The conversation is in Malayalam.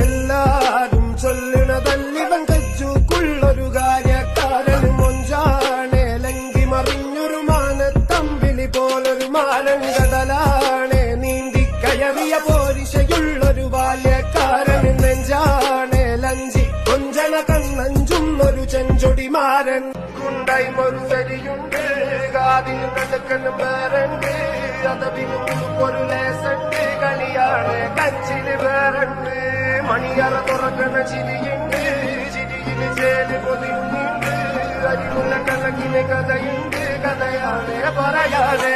എല്ലാരും ചൊല്ലണതല്ലിവൻ കജ്ജുക്കുള്ളൊരു കാര്യക്കാരൻ മൊഞ്ചാണേ ലങ്കി മറിഞ്ഞൊരു മാനത്തമ്പിളി പോലൊരു മാലങ്കടലാണേ നീന്തിക്കയറിയ പോരിശയുള്ളൊരു ബാല്യക്കാരൻ നെഞ്ചാണേ ലഞ്ചി കൊഞ്ചണ കണ്ണഞ്ചുന്നൊരു ചെഞ്ചൊടിമാരൻ കുണ്ടായി മൊരുസരിയുണ്ട് കാതിന് കടുക്കനും വേറുണ്ട് അതവിനും ഒരു ലേസുണ്ട് കളിയാണ് കച്ചിന് വേറുണ്ട് മണിയറ തുറക്കണ ചിരിയുണ്ട് ചിരിയില് ചേല് പൊതിയുന്നുണ്ട് അരിമുള്ള കണക്കിന് കഥയുണ്ട് കഥയാണ് പറയാതെ